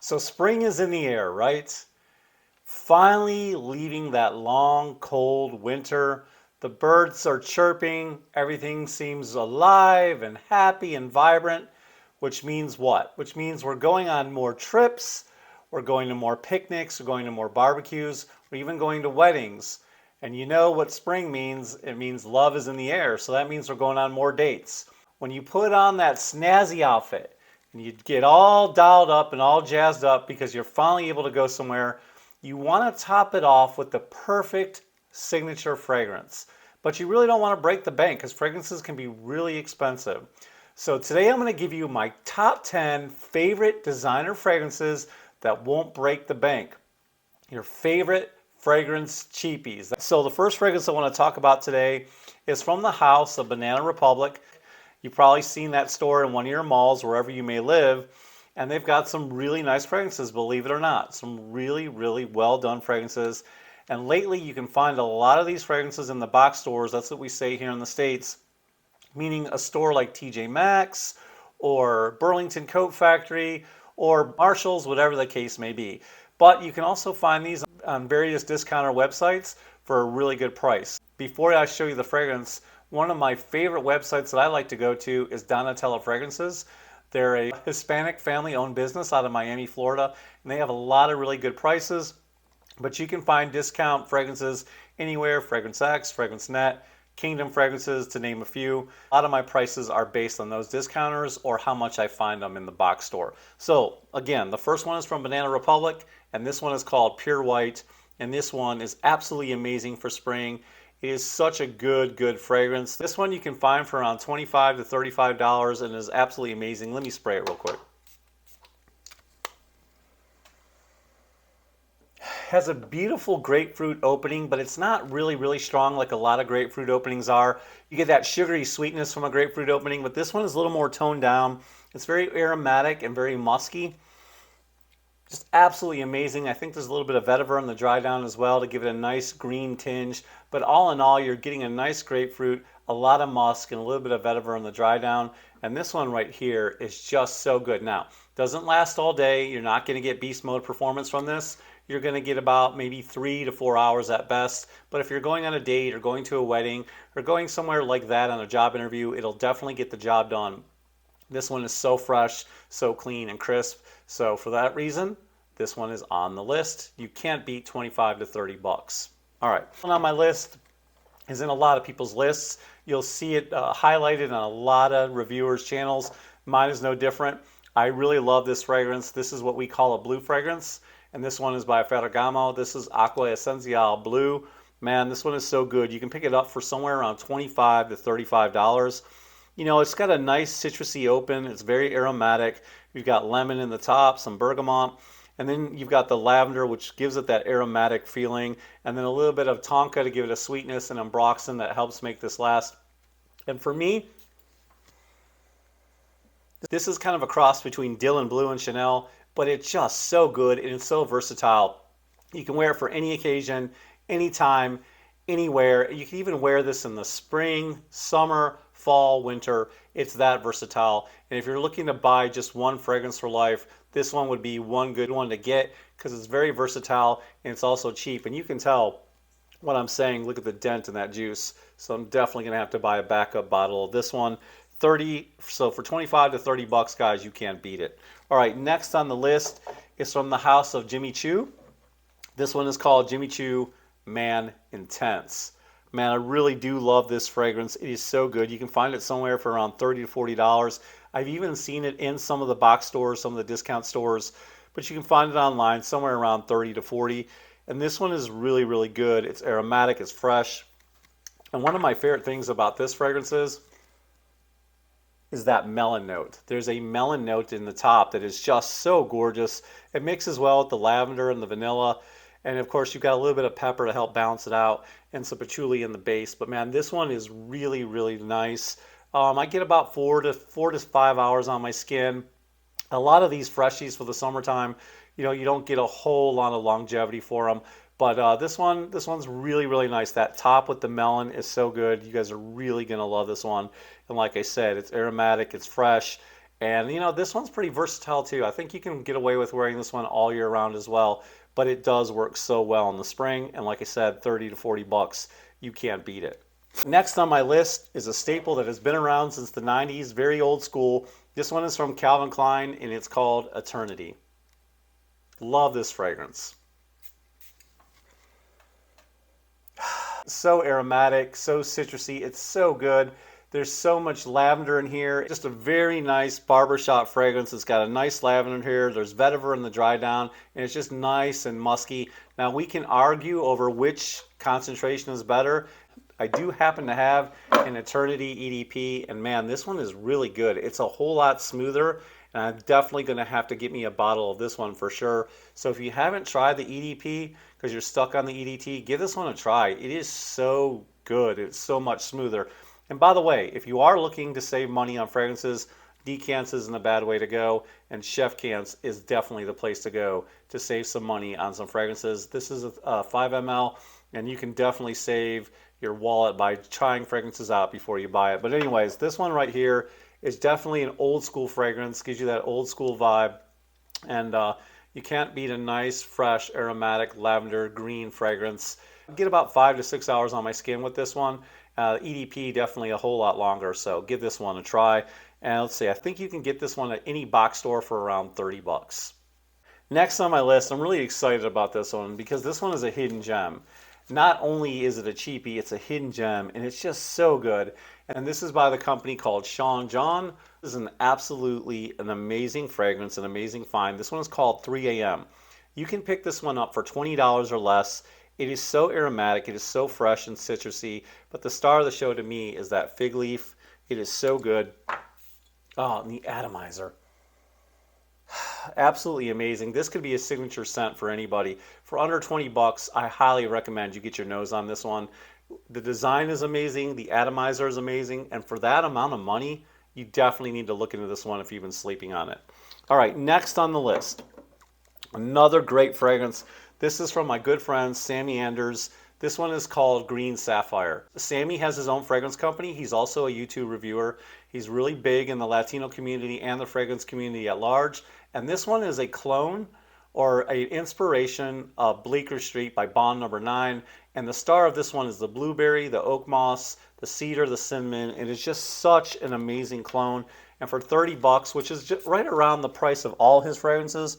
So spring is in the air, right? Finally leaving that long, cold winter. The birds are chirping, everything seems alive and happy and vibrant, which means what? Which means we're going on more trips, we're going to more picnics, we're going to more barbecues, we're even going to weddings. And you know what spring means? It means love is in the air, so that means we're going on more dates. When you put on that snazzy outfit and you get all dialed up and all jazzed up because you're finally able to go somewhere, you want to top it off with the perfect signature fragrance. But you really don't want to break the bank because fragrances can be really expensive. So today I'm going to give you my top 10 favorite designer fragrances that won't break the bank. Your favorite fragrance cheapies. So the first fragrance I want to talk about today is from the house of Banana Republic. You've probably seen that store in one of your malls, wherever you may live, and they've got some really nice fragrances, believe it or not. Some really, really well done fragrances. And lately you can find a lot of these fragrances in the box stores. That's what we say here in the States, meaning a store like TJ Maxx or Burlington Coat Factory or Marshall's, whatever the case may be. But you can also find these on various discounter websites for a really good price. Before I show you the fragrance, one of my favorite websites that I like to go to is Donatella Fragrances. They're a Hispanic family-owned business out of Miami, Florida, and they have a lot of really good prices. But you can find discount fragrances anywhere, Fragrance X, Fragrance Net, Kingdom Fragrances, to name a few. A lot of my prices are based on those discounters or how much I find them in the box store. So again, the first one is from Banana Republic, and this one is called Pure White, and this one is absolutely amazing for spring. It is such a good fragrance. This one you can find for around $25 to $35 and is absolutely amazing. Let me spray it real quick. Has a beautiful grapefruit opening, but it's not really strong like a lot of grapefruit openings are. You get that sugary sweetness from a grapefruit opening, but this one is a little more toned down. It's very aromatic and very musky. Just absolutely amazing. I think there's a little bit of vetiver in the dry down as well to give it a nice green tinge. But all in all, you're getting a nice grapefruit, a lot of musk, and a little bit of vetiver in the dry down. And this one right here is just so good. Now, doesn't last all day. You're not going to get beast mode performance from this. You're going to get about maybe 3 to 4 hours at best. But if you're going on a date or going to a wedding or going somewhere like that on a job interview, it'll definitely get the job done. This one is so fresh, so clean and crisp. So for that reason, this one is on the list. You can't beat 25 to 30 bucks. All right, one on my list is in a lot of people's lists. You'll see it highlighted on a lot of reviewers' channels. Mine is no different. I really love this fragrance. This is what we call a blue fragrance, and this one is by Ferragamo. This is Acqua Essenziale BLU. Man, this one is so good. You can pick it up for somewhere around $25 to $35. You know, it's got a nice citrusy open. It's very aromatic. You've got lemon in the top, some bergamot, and then you've got the lavender, which gives it that aromatic feeling, and then a little bit of tonka to give it a sweetness, and ambroxan that helps make this last. And for me, this is kind of a cross between Dylan Blue and Chanel, but it's just so good and it's so versatile. You can wear it for any occasion, anytime, anywhere. You can even wear this in the spring, summer, fall, winter. It's that versatile. And if you're looking to buy just one fragrance for life, this one would be one good one to get because it's very versatile and it's also cheap. And you can tell what I'm saying. Look at the dent in that juice. So I'm definitely going to have to buy a backup bottle of this one. So for 25 to 30 bucks, guys, you can't beat it. All right, next on the list is from the house of Jimmy Choo. This one is called Jimmy Choo Man Intense. Man, I really do love this fragrance. It is so good. You can find it somewhere for around $30 to $40. I've even seen it in some of the box stores, some of the discount stores, but you can find it online somewhere around $30 to $40. And this one is really good. It's aromatic, it's fresh. And one of my favorite things about this fragrance is that melon note. There's a melon note in the top that is just so gorgeous. It mixes well with the lavender and the vanilla. And of course, you've got a little bit of pepper to help balance it out and some patchouli in the base. But man, this one is really nice. I get about 4 to 5 hours on my skin. A lot of these freshies for the summertime, you know, you don't get a whole lot of longevity for them. But this one's really nice. That top with the melon is so good. You guys are really going to love this one. And like I said, it's aromatic, it's fresh, And you know, this one's pretty versatile too. I think you can get away with wearing this one all year round as well, but it does work so well in the spring. And like I said, 30 to 40 bucks, you can't beat it. Next on my list is a staple that has been around since the 90s, very old school. This one is from Calvin Klein and it's called Eternity. Love this fragrance. So aromatic, so citrusy, it's so good. There's so much lavender in here. Just a very nice barbershop fragrance. It's got a nice lavender here. There's vetiver in the dry down, and it's just nice and musky. Now we can argue over which concentration is better. I do happen to have an Eternity EDP, and man, this one is really good. It's a whole lot smoother, and I'm definitely going to have to get me a bottle of this one for sure. So if you haven't tried the EDP because you're stuck on the EDT, give this one a try. It is so good. It's so much smoother. And by the way, if you are looking to save money on fragrances, Decants isn't a bad way to go, and Chef Cants is definitely the place to go to save some money on some fragrances. This is a 5 ml, and you can definitely save your wallet by trying fragrances out before you buy it. But anyways, this one right here is definitely an old school fragrance, gives you that old school vibe, and you can't beat a nice, fresh, aromatic lavender green fragrance. I get about 5 to 6 hours on my skin with this one. EDP definitely a whole lot longer, so give this one a try. And let's see, I think you can get this one at any box store for around 30 bucks. Next on my list, I'm really excited about this one because this one is a hidden gem. Not only is it a cheapie, it's a hidden gem, and it's just so good. And this is by the company called Sean John. This is an amazing fragrance, an amazing find. This one is called 3 a.m. You can pick this one up for $20 or less. It is so aromatic, it is so fresh and citrusy, but the star of the show to me is that fig leaf. It is so good. Oh, and the atomizer. Absolutely amazing. This could be a signature scent for anybody. For under 20 bucks, I highly recommend you get your nose on this one. The design is amazing, the atomizer is amazing, and for that amount of money, you definitely need to look into this one if you've been sleeping on it. All right, next on the list, another great fragrance. This is from my good friend Sammy Anders. This one is called Green Sapphire. Sammy has his own fragrance company. He's also a YouTube reviewer. He's really big in the Latino community and the fragrance community at large. And this one is a clone or an inspiration of Bleecker Street by Bond Number 9. And the star of this one is the blueberry, the oak moss, the cedar, the cinnamon. And it's just such an amazing clone. And for 30 bucks, which is just right around the price of all his fragrances,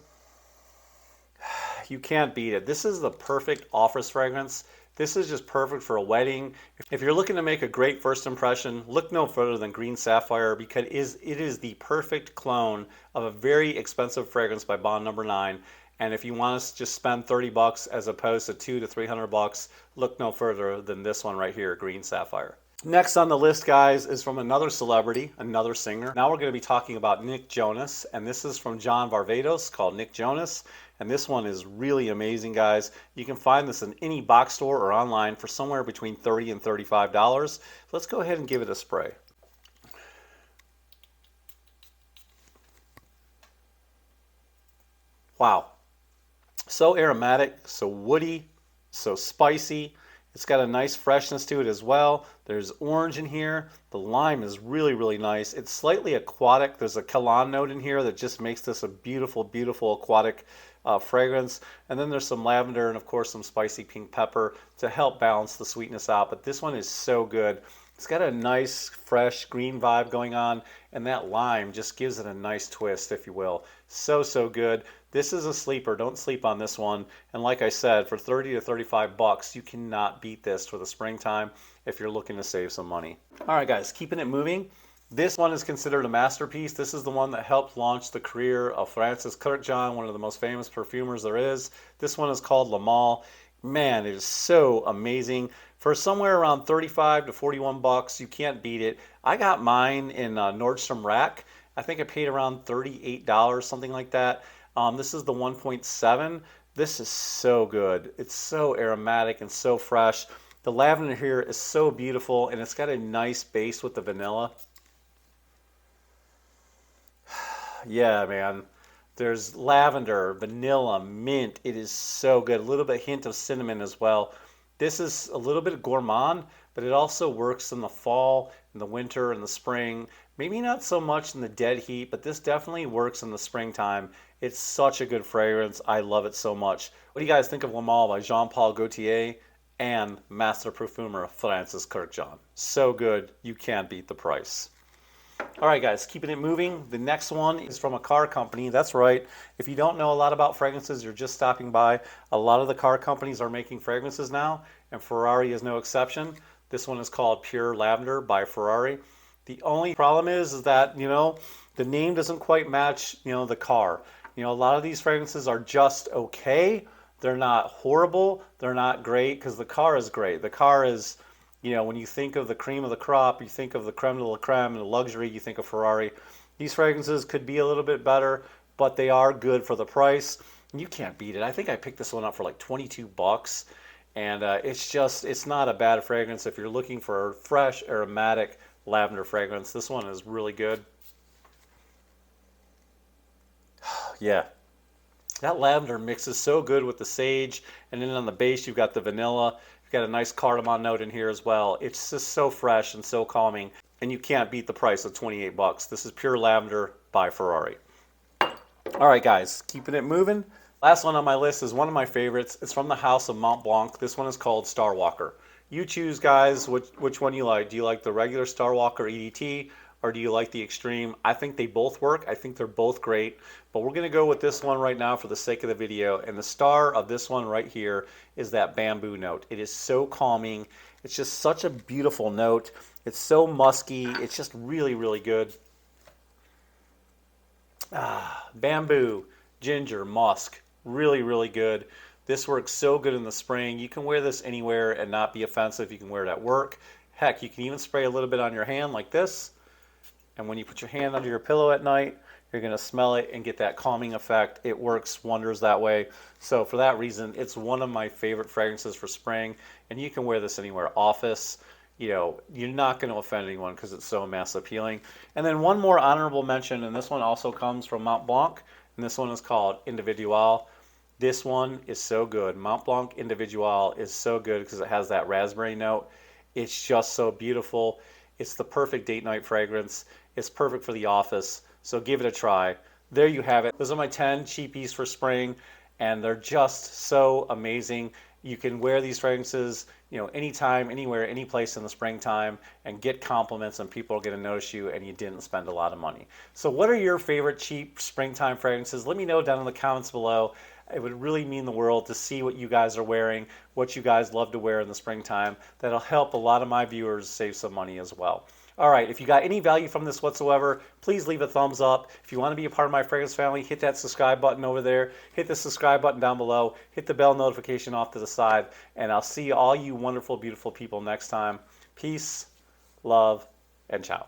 you can't beat it. This is the perfect office fragrance. This is just perfect for a wedding. If you're looking to make a great first impression, look no further than Green Sapphire because it is the perfect clone of a very expensive fragrance by Bond Number 9. And if you want to just spend 30 bucks as opposed to 200 to 300 bucks, look no further than this one right here, Green Sapphire. Next on the list, guys, is from another celebrity, another singer. Now we're going to be talking about Nick Jonas, and this is from John Varvatos called Nick Jonas. And this one is really amazing, guys. You can find this in any box store or online for somewhere between $30 and $35. Let's go ahead and give it a spray. Wow. So aromatic, so woody, so spicy. It's got a nice freshness to it as well. There's orange in here. The lime is really, really nice. It's slightly aquatic. There's a Cologne note in here that just makes this a beautiful, beautiful aquatic fragrance. And then there's some lavender and of course some spicy pink pepper to help balance the sweetness out. But this one is so good. It's got a nice, fresh green vibe going on, and that lime just gives it a nice twist, if you will. So, so good. This is a sleeper. Don't sleep on this one. And like I said, for 30 to 35 bucks, you cannot beat this for the springtime if you're looking to save some money. All right, guys, keeping it moving. This one is considered a masterpiece. This is the one that helped launch the career of Francis Kurkdjian, one of the most famous perfumers there is. This one is called Le Male. Man, it is so amazing. For somewhere around 35 to 41 bucks, you can't beat it. I got mine in Nordstrom Rack. I think I paid around $38, something like that. This is the 1.7. This is so good. It's so aromatic and so fresh. The lavender here is so beautiful, and it's got a nice base with the vanilla. Yeah, man. There's lavender, vanilla, mint. It is so good. A little bit hint of cinnamon as well. This is a little bit gourmand, but it also works in the fall, in the winter, in the spring. Maybe not so much in the dead heat, but this definitely works in the springtime. It's such a good fragrance. I love it so much. What do you guys think of Le Male by Jean-Paul Gaultier and Master Perfumer Francis Kurkdjian? So good, you can't beat the price. All right, guys, keeping it moving. The next one is from a car company. That's right. If you don't know a lot about fragrances, you're just stopping by. A lot of the car companies are making fragrances now, and Ferrari is no exception. This one is called Pure Lavender by Ferrari. The only problem is that, the name doesn't quite match, the car. A lot of these fragrances are just okay. They're not horrible. They're not great because the car is great. The car is, when you think of the cream of the crop, you think of the creme de la creme and the luxury, you think of Ferrari. These fragrances could be a little bit better, but they are good for the price. You can't beat it. I think I picked this one up for like 22 bucks. And it's not a bad fragrance if you're looking for a fresh, aromatic lavender fragrance. This one is really good. Yeah. That lavender mixes so good with the sage, and then on the base you've got the vanilla. You've got a nice cardamom note in here as well. It's just so fresh and so calming, and you can't beat the price of 28 bucks. This is Pure Lavender by Ferrari. All right, guys, keeping it moving. Last one on my list is one of my favorites. It's from the house of Mont Blanc. This one is called Star Walker. You choose, guys, which one you like. Do you like the regular Star Walker EDT, or do you like the Extreme? I think they both work. I think they're both great, but we're going to go with this one right now for the sake of the video. And the star of this one right here is that bamboo note. It is so calming. It's just such a beautiful note. It's so musky. It's just really, really good. Bamboo, ginger, musk. Really, really good. This works so good in the spring. You can wear this anywhere and not be offensive. You can wear it at work. Heck, you can even spray a little bit on your hand like this. And when you put your hand under your pillow at night, you're going to smell it and get that calming effect. It works wonders that way. So for that reason, it's one of my favorite fragrances for spring. And you can wear this anywhere. Office, you're not going to offend anyone because it's so mass appealing. And then one more honorable mention, and this one also comes from Mont Blanc. And this one is called Individual. This one is so good. Mont Blanc Individual is so good because it has that raspberry note. It's just so beautiful. It's the perfect date night fragrance. It's perfect for the office. So give it a try. There you have it. Those are my 10 cheapies for spring, and they're just so amazing. You can wear these fragrances, anytime, anywhere, any place in the springtime, and get compliments, and people are going to notice you, and you didn't spend a lot of money. So what are your favorite cheap springtime fragrances? Let me know down in the comments below. It would really mean the world to see what you guys are wearing, what you guys love to wear in the springtime. That'll help a lot of my viewers save some money as well. All right, if you got any value from this whatsoever, please leave a thumbs up. If you want to be a part of my fragrance family, hit that subscribe button over there. Hit the subscribe button down below. Hit the bell notification off to the side. And I'll see all you wonderful, beautiful people next time. Peace, love, and ciao.